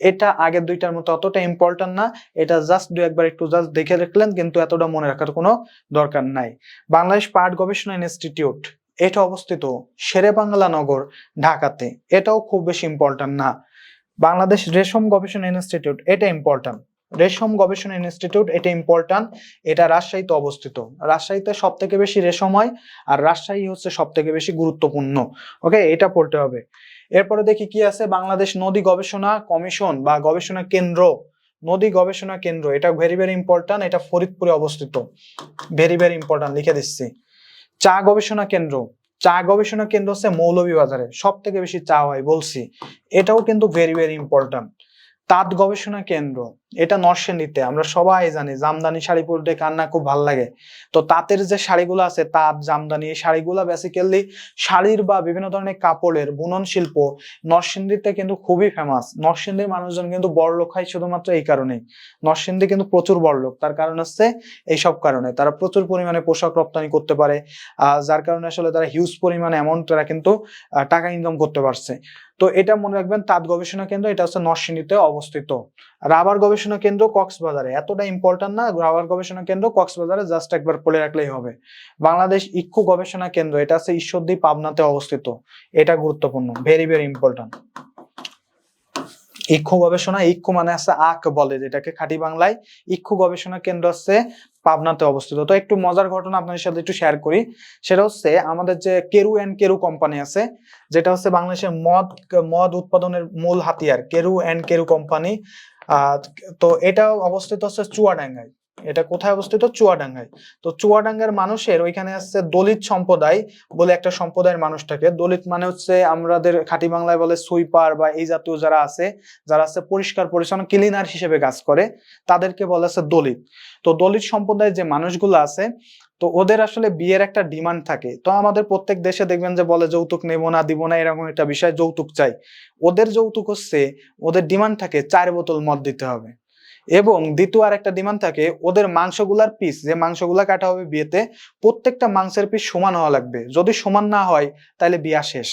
এটা আগের দুইটার মতো অতটা ইম্পর্টেন্ট না, এটা জাস্ট দু একবার একটু জাস্ট দেখে রাখলেন, কিন্তু এতটা মনে রাখার কোনো দরকার নাই। বাংলাদেশ পাট গবেষণা ইনস্টিটিউট, এটা অবস্থিত শেরেবাংলা নগর, ঢাকাতে, এটাও খুব বেশি ইম্পর্টেন্ট না। বাংলাদেশ রেশম গবেষণা ইনস্টিটিউট, এটা ইম্পর্টেন্ট, রেশম গবেষণা ইনস্টিটিউট, এটা ইম্পর্টেন্ট, এটা রাজশাহীতে অবস্থিত। রাজশাহীতে সব থেকে বেশি রেশম হয়, আর রাজশাহী হচ্ছে সব থেকে বেশি গুরুত্বপূর্ণ। ওকে, এটা পড়তে হবে। এরপরে দেখি কি আছে। বাংলাদেশ নদী গবেষণা কমিশন বা গবেষণা কেন্দ্র, নদী গবেষণা কেন্দ্র, এটা ভেরি ভেরি ইম্পর্টেন্ট, এটা ফরিদপুরে অবস্থিত, ভেরি ভেরি ইম্পর্টেন্ট, লিখে দিচ্ছি। চা গবেষণা কেন্দ্র, চা গবেষণা কেন্দ্র হচ্ছে মৌলভীবাজারে, সব থেকে বেশি চা হয় বলছি, এটাও কিন্তু ভেরি ভেরি ইম্পর্টেন্ট। তাঁত গবেষণা কেন্দ্র, এটা নরসিংদীতে, আমরা সবাই জানি জামদানি শাড়ি পরতে কার না খুব ভালো লাগে। তো তাঁতের যে শাড়িগুলো আছে, তাঁত জামদানি, এই শাড়িগুলো বেসিক্যালি শাড়ির বা বিভিন্ন ধরনের কাপড়ের বুনন শিল্প নরসিংদীতে কিন্তু খুবই ফেমাস। নরসিংদীর মানুষজন কিন্তু বড়লোক হয় শুধুমাত্র এই কারণেই, নরসিংদী কিন্তু প্রচুর বড়লোক, তার কারণ হচ্ছে এইসব কারণে তারা প্রচুর পরিমাণে পোশাক রপ্তানি করতে পারে, যার কারণে আসলে তারা হিউজ পরিমাণে অ্যামাউন্ট তারা কিন্তু টাকা ইনকাম করতে পারছে। তো এটা মনে রাখবেন, তাঁত গবেষণা কেন্দ্র, এটা হচ্ছে নরসিংদীতে অবস্থিত। রাবার গবেষণা কেন্দ্র কক্সবাজারে, এতটা ইম্পর্টেন্ট না, রাবার গবেষণা কেন্দ্র কক্সবাজারে, জাস্ট একবার পড়ে রাখলেই হবে। বাংলাদেশ ইক্ষু গবেষণা কেন্দ্র, এটা আছে ঈশ্বরদী, পাবনাতে অবস্থিত, এটা গুরুত্বপূর্ণ, ভেরি ভেরি ইম্পর্টেন্ট। ইক্ষু গবেষণা, ইক্ষু মানে আছে আখ বলে যেটাকে খাঁটি বাংলায়, ইক্ষু গবেষণা কেন্দ্র হচ্ছে পাবনাতে অবস্থিত। তো একটু মজার ঘটনা আপনাদের সাথে একটু শেয়ার করি, সেটা হচ্ছে আমাদের যে কেরু এন্ড কেরু কোম্পানি আছে, যেটা হচ্ছে বাংলাদেশের মদ উৎপাদনের মূল হাতিয়ার, কেরু এন্ড কেরু কোম্পানি। তো এটা অবস্থিত হচ্ছে চুয়াডাঙ্গায়, এটা কোথায় অবস্থিত, চুয়াডাঙ্গায়। তো চুয়াডাঙ্গার মানুষের ওইখানে আছে দলিত সম্প্রদায় বলে একটা সম্প্রদায়ের মানুষ থাকে। দলিত মানে হচ্ছে আমাদের খাঁটি বাংলায় বলে সুইপার বা এই জাতীয় যারা আছে পরিষ্কার পরিচ্ছন্ন ক্লিনার হিসেবে কাজ করে, তাদেরকে বলে আছে দলিত। তো দলিত সম্প্রদায়ের যে মানুষগুলো আছে, তো ওদের আসলে বিয়ের একটা ডিমান্ড থাকে। তো আমাদের প্রত্যেক দেশে দেখবেন যে বলে যৌতুক নেবো না, দিব না, এরকম একটা বিষয়, যৌতুক চাই। ওদের যৌতুক হচ্ছে, ওদের ডিমান্ড থাকে 4 বোতল মদ দিতে হবে। এবং দ্বিতীয় আর একটা ডিমান্ড থাকে ওদের মাংসগুলার পিস, যে মাংসগুলা কাটা হবে বিয়েতে, প্রত্যেকটা মাংসের পিস সমান হওয়া লাগবে। যদি সমান না হয় তাহলে বিয়া শেষ।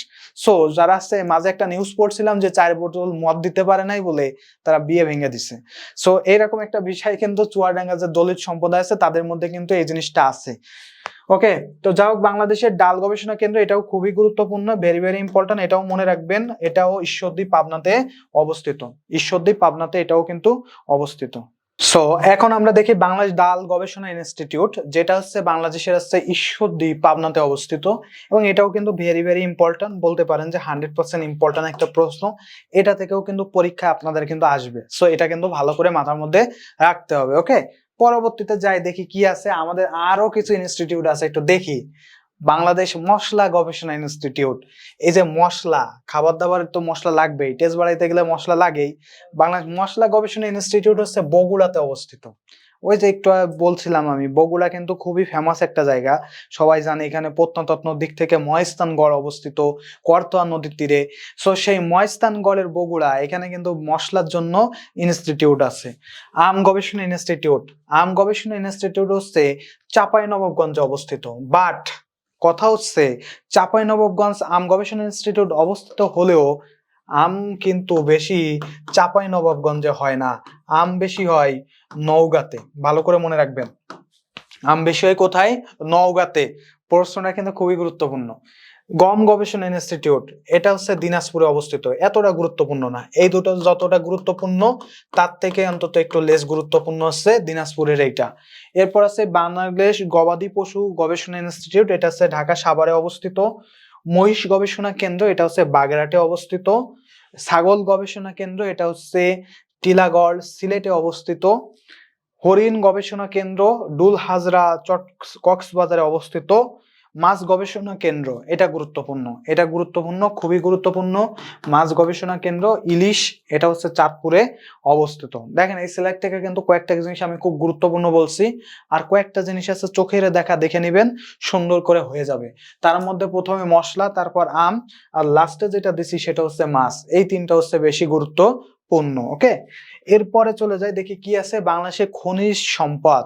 সো যারা আছে, মাঝে একটা নিউজ পড়ছিলাম যে 4 বোতল মদ দিতে পারে নাই বলে তারা বিয়ে ভেঙে দিছে। সো এইরকম একটা বিষয় কিন্তু চুয়াডাঙ্গা যে দলিত সম্প্রদায় আছে তাদের মধ্যে কিন্তু এই জিনিসটা আছে। ওকে, তো যাই হোক, বাংলাদেশের ডাল গবেষণা কেন্দ্র এটাও খুবই গুরুত্বপূর্ণ, ভেরি ভেরি ইম্পর্টেন্ট, এটাও মনে রাখবেন। এটাও ঈশ্বরদী পাবনাতে অবস্থিত, ঈশ্বরদী পাবনাতে এটাও কিন্তু অবস্থিত। সো এখন আমরা দেখি বাংলাদেশ ডাল গবেষণা ইনস্টিটিউট, যেটা হচ্ছে বাংলাদেশের হচ্ছে ঈশ্বরদী পাবনাতে অবস্থিত, এবং এটাও কিন্তু ভেরি ভেরি ইম্পর্টেন্ট, বলতে পারেন যে 100% ইম্পর্টেন্ট একটা প্রশ্ন। এটা থেকেও কিন্তু পরীক্ষা আপনাদের কিন্তু আসবে। সো এটা কিন্তু ভালো করে মাথার মধ্যে রাখতে হবে। ওকে, পরবর্তীতে যাই দেখি কি আছে, আমাদের আরো কিছু ইনস্টিটিউট আছে, একটু দেখি। বাংলাদেশ মশলা গবেষণা ইনস্টিটিউট, এই যে মশলা, খাবার দাবারের তো মশলা লাগবেই, টেস্ট বাড়াইতে গেলে মশলা লাগেই। বাংলাদেশ মশলা গবেষণা ইনস্টিটিউট হচ্ছে বগুড়াতে অবস্থিত। ওই যে একটু বলছিলাম আমি, বগুড়া কিন্তু খুবই ফেমাস একটা জায়গা, সবাই জানে। এখানে প্রত্নতত্ত্ব দিক থেকে মহেস্থানগড় অবস্থিত, করতোয়া নদীর তীরে। সো সেই মহেস্থানগড়ের বগুড়া, এখানে কিন্তু মশলার জন্য ইনস্টিটিউট আছে। আম গবেষণা ইনস্টিটিউট, আম গবেষণা ইনস্টিটিউট হচ্ছে চাঁপাইনবাবগঞ্জে অবস্থিত। বাট কথা হচ্ছে, চাঁপাইনবাবগঞ্জ আম গবেষণা ইনস্টিটিউট অবস্থিত হলেও আম কিন্তু বেশি চাঁপাইনবাবগঞ্জে হয় না, আম বেশি হয় নওগাঁতে। ভালো করে মনে রাখবেন, আম বেশি হয় কোথায়? নওগাঁতে। প্রশ্নটা কিন্তু খুবই গুরুত্বপূর্ণ। গম গবেষণা ইনস্টিটিউট, এটা হচ্ছে দিনাজপুরে অবস্থিত, এতটা গুরুত্বপূর্ণ না। এই দুটো যতটা গুরুত্বপূর্ণ তার থেকে অন্তত একটু লেস গুরুত্বপূর্ণ হচ্ছে দিনাজপুরের এইটা। এরপর আছে বাংলাদেশ গবাদি পশু গবেষণা ইনস্টিটিউট, এটা হচ্ছে ঢাকা সাভারে অবস্থিত। মহিষ গবেষণা কেন্দ্র, এটা হচ্ছে বাগেরহাটে অবস্থিত। ছাগল গবেষণা কেন্দ্র, এটা হচ্ছে টিলাগড় সিলেটে অবস্থিত। হরিণ গবেষণা কেন্দ্র ডুল হাজরা কক্সবাজারে অবস্থিত। মাছ গবেষণা কেন্দ্র, এটা গুরুত্বপূর্ণ, এটা গুরুত্বপূর্ণ, খুবই গুরুত্বপূর্ণ। মাছ গবেষণা কেন্দ্র ইলিশ, এটা হচ্ছে চাঁদপুরে অবস্থিত। দেখেন এই সিলেক্ট থেকে কিন্তু কয়েকটা জিনিস আমি খুব গুরুত্বপূর্ণ বলছি, আর কয়েকটা জিনিস আছে চোখের দেখা দেখে নেবেন, সুন্দর করে হয়ে যাবে। তার মধ্যে প্রথমে মশলা, তারপর আম, আর লাস্টে যেটা দিছি সেটা হচ্ছে মাছ। এই তিনটা হচ্ছে বেশি গুরুত্বপূর্ণ। ওকে, এরপরে চলে যাই দেখি কি আছে। বাংলাদেশে খনিজ সম্পদ,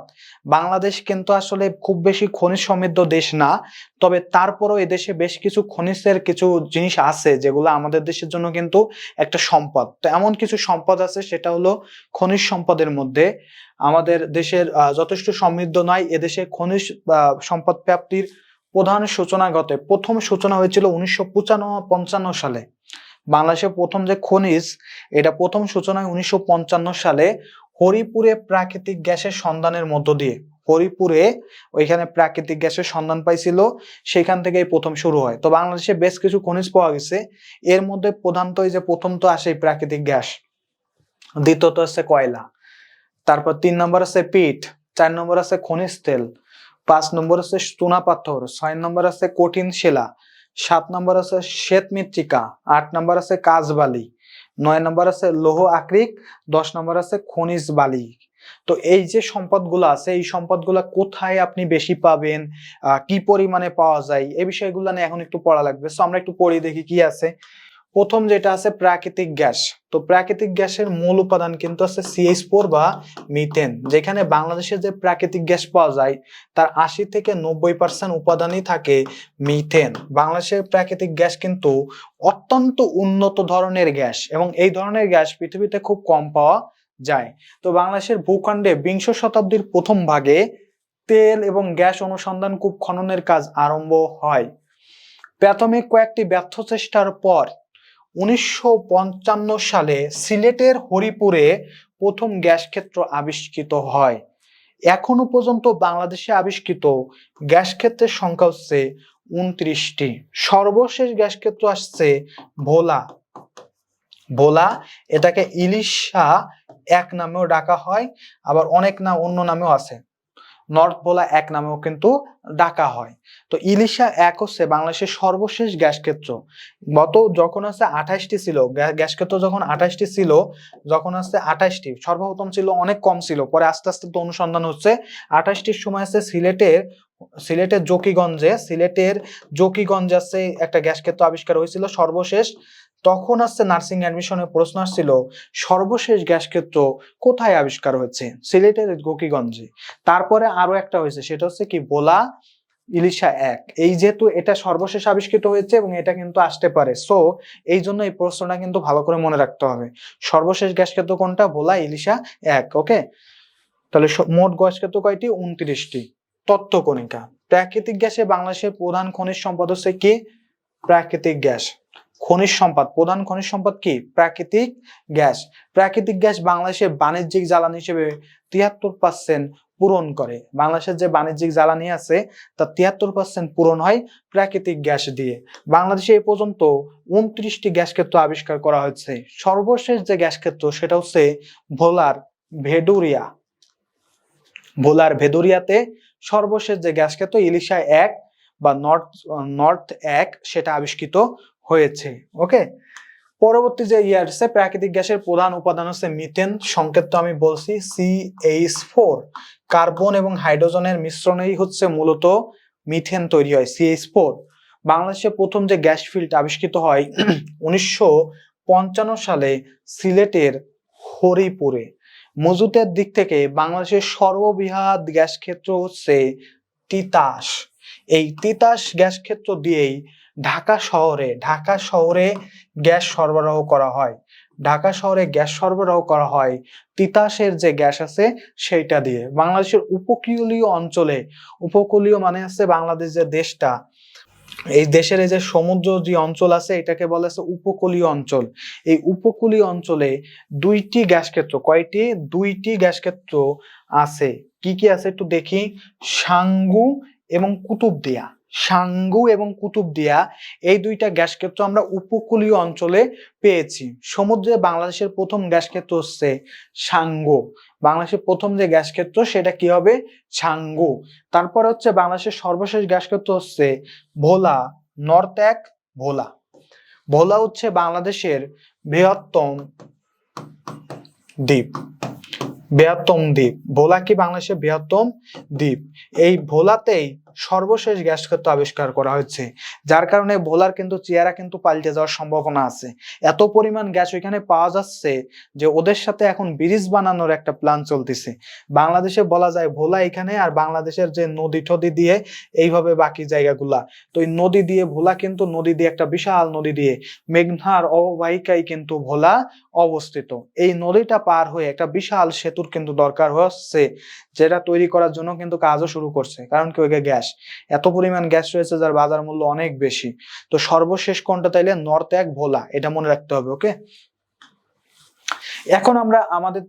বাংলাদেশ কিন্তু আসলে খুব বেশি খনিজ সমৃদ্ধ দেশ না, তবে তারপরও এদেশে বেশ কিছু খনিজের কিছু জিনিস আছে যেগুলো আমাদের দেশের জন্য কিন্তু একটা সম্পদ। তো এমন কিছু সম্পদ আছে, সেটা হলো খনিজ সম্পদের মধ্যে আমাদের দেশের যথেষ্ট সমৃদ্ধ নয়। এদেশে খনিজ সম্পদ প্রাপ্তির প্রধান সূচনা ঘটে, প্রথম সূচনা হয়েছিল 1955 সালে। বাংলাদেশের প্রথম যে খনিজ, এটা প্রথম সূচনা 1955 সালে হরিপুরে প্রাকৃতিক গ্যাসের সন্ধানের মধ্য দিয়ে। হরিপুরে ওইখানে প্রাকৃতিক গ্যাসের সন্ধান পাইছিল, সেখান থেকে প্রথম শুরু হয়। তো বাংলাদেশে বেশ কিছু খনিজ পাওয়া গেছে, এর মধ্যে প্রধানত এই যে প্রথম তো আসে প্রাকৃতিক গ্যাস, দ্বিতীয়ত আছে কয়লা, তারপর 3 নম্বর আছে পিট, 4 নম্বর আছে খনিজ তেল, 5 নম্বর আছে চুনা পাথর, 6 নম্বর আছে কঠিন শিলা, 7 নম্বর আছে শ্বেত মৃত্তিকা, 8 নম্বর আছে কাঁচবালি, 9 নম্বর আছে লৌহ আকরিক, 10 নম্বর আছে খনিজ বালি। তো এই যে সম্পদগুলো আছে, এই সম্পদগুলো কোথায় আপনি বেশি পাবেন, কি পরিমাণে পাওয়া যায়, এই বিষয়গুলো নিয়ে এখন একটু পড়া লাগবে। সো আমরা একটু পড়ি দেখি কি আছে। প্রথম যেটা আছে প্রাকৃতিক গ্যাস। তো প্রাকৃতিক গ্যাসের মূল উপাদান কিন্তু আছে CH4 বা মিথেন। যেখানে বাংলাদেশে যে প্রাকৃতিক গ্যাস পাওয়া যায় তার 80 থেকে 90% উপাদানই থাকে মিথেন। বাংলাদেশের প্রাকৃতিক গ্যাস কিন্তু অত্যন্ত উন্নত ধরনের গ্যাস, এবং এই ধরনের গ্যাস পৃথিবীতে খুব কম পাওয়া যায়। তো বাংলাদেশের ভূখণ্ডে 20 শতাব্দীর প্রথম ভাগে তেল এবং গ্যাস অনুসন্ধান কূপ খননের কাজ আরম্ভ হয়। প্রাথমিক কয়েকটি ব্যর্থ চেষ্টার পর 1955 সালে সিলেটের হরিপুরে প্রথম গ্যাস ক্ষেত্র আবিষ্কৃত হয়। এখনো পর্যন্ত বাংলাদেশে আবিষ্কৃত গ্যাস ক্ষেত্রের সংখ্যা হচ্ছে 29টি। সর্বশেষ গ্যাস ক্ষেত্র আসছে ভোলা। ভোলা, এটাকে ইলিশা 1 নামেও ডাকা হয়, আবার অনেক অন্য নামেও আছে, নর্থ ভোলা 1 নামেও কিন্তু ডাকা হয়। তো ইলিশা 1 হচ্ছে বাংলাদেশের সর্বশেষ গ্যাস ক্ষেত্র। যখন আছে 28টি ছিল গ্যাস ক্ষেত্র, যখন 28টি ছিল, যখন আছে 28টি, সর্বপ্রথম ছিল অনেক কম ছিল, পরে আস্তে আস্তে তো অনুসন্ধান হচ্ছে। 28টির সময় আছে সিলেটের সিলেটের জকিগঞ্জে আছে একটা গ্যাস ক্ষেত্র আবিষ্কার হয়েছিল সর্বশেষ। তখন আসছে নার্সিং অ্যাডমিশনের প্রশ্ন আসছিল সর্বশেষ গ্যাস ক্ষেত্র কোথায় আবিষ্কার হয়েছে, সিলেটের জকিগঞ্জে। তারপরে আরো একটা হয়েছে, সেটা হচ্ছে কি ভোলা ইলিশা 1। এই যেহেতু এটা সর্বশেষ আবিষ্কৃত হয়েছে এবং এটা কিন্তু আসতে পারে, সো এই জন্য এই প্রশ্নটা কিন্তু ভালো করে মনে রাখতে হবে। সর্বশেষ গ্যাস ক্ষেত্র কোনটা? ভোলা ইলিশা 1। ওকে, তাহলে মোট গ্যাস ক্ষেত্র কয়টি? 29টি। তত্ত্ব কণিকা। প্রাকৃতিক গ্যাসে বাংলাদেশের প্রধান খনিজ সম্পদ হচ্ছে কি? প্রাকৃতিক গ্যাস। খনিজ সম্পদ, প্রধান খনিজ সম্পদ কি? প্রাকৃতিক গ্যাস। প্রাকৃতিক গ্যাস বাংলাদেশের বাণিজ্যিক জ্বালানি হিসেবে 73% পূরণ করে। বাংলাদেশের যে বাণিজ্যিক জ্বালানি আছে তার 73% পূরণ হয় প্রাকৃতিক গ্যাস দিয়ে। বাংলাদেশে এ পর্যন্ত 29টি গ্যাস ক্ষেত্র আবিষ্কার করা হয়েছে। সর্বশেষ যে গ্যাস ক্ষেত্র সেটা হচ্ছে ভোলার ভেদুরিয়া। ভোলার ভেদুরিয়াতে সর্বশেষ যে গ্যাস ক্ষেত্র ইলিশা 1 বা নর্থ 1 সেটা আবিষ্কৃত হয়েছে। ওকে, পরবর্তী যে ইয়ারসে প্রাকৃতিক গ্যাসের প্রধান উপাদান হচ্ছে মিথেন। সংকেত তো আমি বলছি CH4। কার্বন এবং হাইড্রোজেনের মিশ্রণেই হচ্ছে মূলত মিথেন তৈরি হয়, CH4। বাংলাদেশে প্রথম যে গ্যাস ফিল্ড আবিষ্কৃত হয় 1955 সালে সিলেটের হরিপুরে। মজুতের দিক থেকে বাংলাদেশের সর্ববৃহৎ গ্যাস ক্ষেত্র হচ্ছে তিতাস। এই তিতাস গ্যাস ক্ষেত্র দিয়েই ঢাকা শহরে গ্যাস সরবরাহ করা হয়। ঢাকা শহরে গ্যাস সরবরাহ করা হয় তিতাসের যে গ্যাস আছে সেইটা দিয়ে। বাংলাদেশের উপকূলীয় মানে হচ্ছে বাংলাদেশ যে দেশটা, এই দেশের এই যে সমুদ্র যে অঞ্চল আছে এটাকে বলা আছে উপকূলীয় অঞ্চল। এই উপকূলীয় অঞ্চলে 2টি গ্যাস ক্ষেত্র, কয়টি? 2টি গ্যাস ক্ষেত্র আছে। কি কি আছে একটু দেখি। সাঙ্গু এবং কুতুবদিয়া এই 2টা গ্যাস ক্ষেত্র আমরা উপকূলীয় অঞ্চলে পেয়েছি। সমুদ্রে বাংলাদেশের প্রথম গ্যাস ক্ষেত্র হচ্ছে সাঙ্গু। বাংলাদেশের প্রথম যে গ্যাস ক্ষেত্র সেটা কি হবে? সাঙ্গু। তারপর হচ্ছে বাংলাদেশের সর্বশেষ গ্যাস ক্ষেত্র হচ্ছে ভোলা, নর্থ 1 ভোলা। ভোলা হচ্ছে বাংলাদেশের বৃহত্তম দ্বীপ। ভোলা কি বাংলাদেশের বৃহত্তম দ্বীপ? এই ভোলাতেই সর্বশেষ গ্যাস ক্ষেত্র আবিষ্কার করা হয়েছে, যার কারণে ভোলার কিন্তু চেহারা কিন্তু পাল্টে যাওয়ার সম্ভাবনা আছে। এত পরিমাণ গ্যাস ওইখানে পাওয়া যাচ্ছে যে ওদের সাথে এখন ব্রিজ বানানোর একটা প্ল্যান চলতেছে। বাংলাদেশে বলা যায় ভোলা এখানে, আর বাংলাদেশের যে নদী টদি দিয়ে এইভাবে বাকি জায়গাগুলা, তো এই নদী দিয়ে ভোলা কিন্তু একটা বিশাল নদী দিয়ে মেঘনার অববাহিকায় কিন্তু ভোলা অবস্থিত। এই নদীটা পার হয়ে একটা বিশাল সেতুর কিন্তু দরকার হচ্ছে, যেটা তৈরি করার জন্য কিন্তু কাজও শুরু করছে। কারণ কি? ওইখানে গ্যাস, এত পরিমাণ গ্যাস রয়েছে যার বাজার মূল্য অনেক বেশি। তো সর্বশেষ কোনটা? তাইলে নর্থ 1 ভোলা, এটা মনে রাখতে হবে। ওকে, এখন আমরা আমাদের